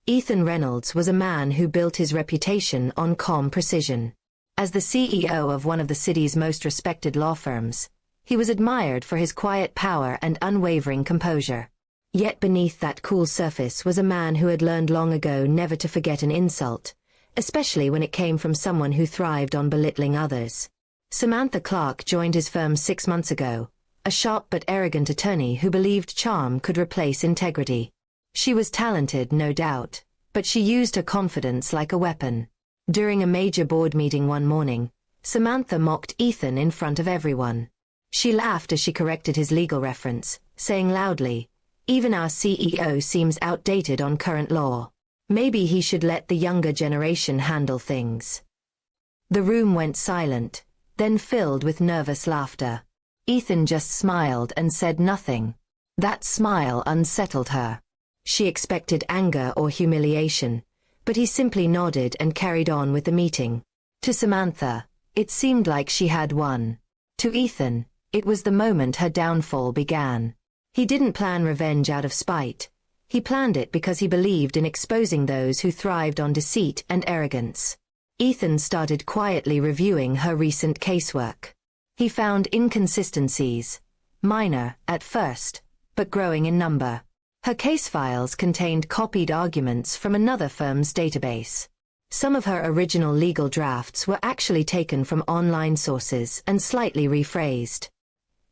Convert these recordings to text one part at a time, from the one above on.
Ethan Reynolds was a man who built his reputation on calm precision. As the CEO of one of the city's most respected law firms, he was admired for his quiet power and unwavering composure. Yet beneath that cool surface was a man who had learned long ago never to forget an insult, especially when it came from someone who thrived on belittling others. Samantha Clark joined his firm 6 months ago, a sharp but arrogant attorney who believed charm could replace integrity. She was talented, no doubt, but she used her confidence like a weapon. During a major board meeting one morning, Samantha mocked Ethan in front of everyone. She laughed as she corrected his legal reference, saying loudly, "Even our CEO seems outdated on current law. Maybe he should let the younger generation handle things." The room went silent, then filled with nervous laughter. Ethan just smiled and said nothing. That smile unsettled her. She expected anger or humiliation, but he simply nodded and carried on with the meeting. To Samantha, it seemed like she had won. To Ethan, it was the moment her downfall began. He didn't plan revenge out of spite. He planned it because he believed in exposing those who thrived on deceit and arrogance. Ethan started quietly reviewing her recent casework. He found inconsistencies, minor at first, but growing in number. Her case files contained copied arguments from another firm's database. Some of her original legal drafts were actually taken from online sources and slightly rephrased.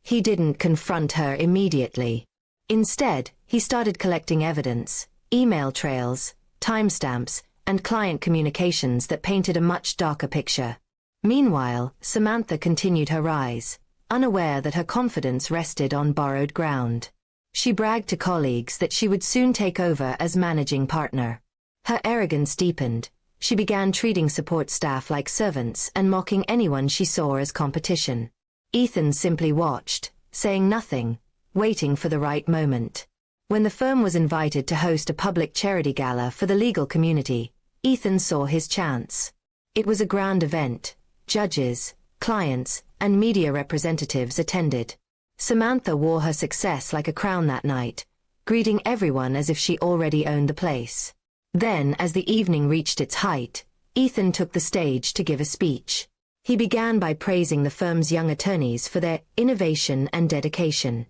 He didn't confront her immediately. Instead, he started collecting evidence, email trails, timestamps, and client communications that painted a much darker picture. Meanwhile, Samantha continued her rise, unaware that her confidence rested on borrowed ground. She bragged to colleagues that she would soon take over as managing partner. Her arrogance deepened. She began treating support staff like servants and mocking anyone she saw as competition. Ethan simply watched, saying nothing, waiting for the right moment. When the firm was invited to host a public charity gala for the legal community, Ethan saw his chance. It was a grand event. Judges, clients, and media representatives attended. Samantha wore her success like a crown that night, greeting everyone as if she already owned the place. Then, as the evening reached its height, Ethan took the stage to give a speech. He began by praising the firm's young attorneys for their innovation and dedication.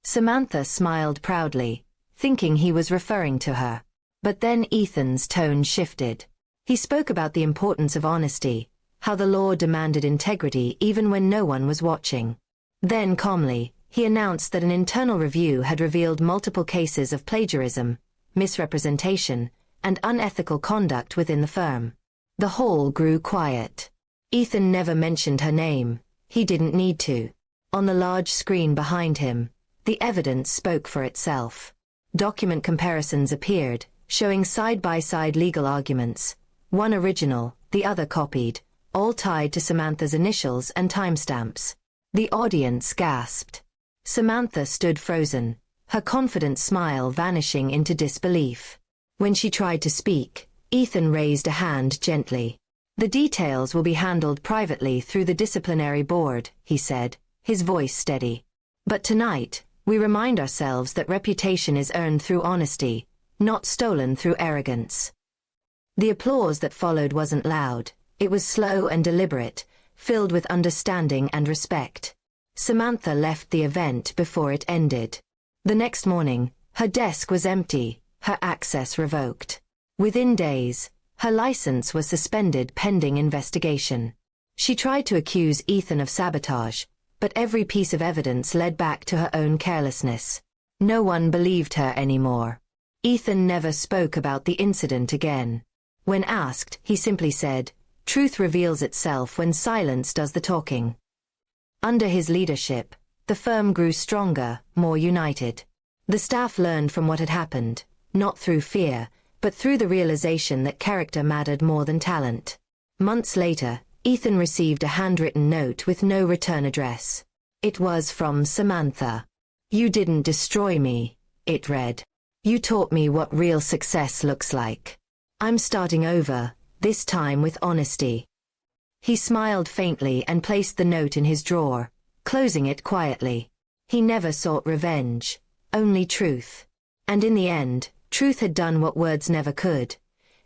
Samantha smiled proudly, thinking he was referring to her. But then Ethan's tone shifted. He spoke about the importance of honesty, how the law demanded integrity even when no one was watching. Then calmly, he announced that an internal review had revealed multiple cases of plagiarism, misrepresentation, and unethical conduct within the firm. The hall grew quiet. Ethan never mentioned her name. He didn't need to. On the large screen behind him, the evidence spoke for itself. Document comparisons appeared, showing side-by-side legal arguments, one original, the other copied, all tied to Samantha's initials and timestamps. The audience gasped. Samantha stood frozen, her confident smile vanishing into disbelief. When she tried to speak, Ethan raised a hand gently. "The details will be handled privately through the disciplinary board," he said, his voice steady. "But tonight, we remind ourselves that reputation is earned through honesty, not stolen through arrogance." The applause that followed wasn't loud. It was slow and deliberate, filled with understanding and respect. Samantha left the event before it ended. The next morning, her desk was empty, her access revoked. Within days, her license was suspended pending investigation. She tried to accuse Ethan of sabotage, but every piece of evidence led back to her own carelessness. No one believed her anymore. Ethan never spoke about the incident again. When asked, he simply said, "Truth reveals itself when silence does the talking." Under his leadership, the firm grew stronger, more united. The staff learned from what had happened, not through fear, but through the realization that character mattered more than talent. Months later, Ethan received a handwritten note with no return address. It was from Samantha. "You didn't destroy me," it read. "You taught me what real success looks like. I'm starting over, this time with honesty." He smiled faintly and placed the note in his drawer, closing it quietly. He never sought revenge, only truth. And in the end, Truth had done what words never could.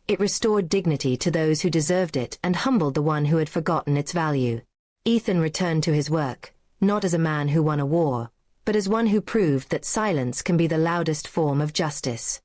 It restored dignity to those who deserved it and humbled the one who had forgotten its value. Ethan returned to his work, not as a man who won a war, but as one who proved that silence can be the loudest form of justice.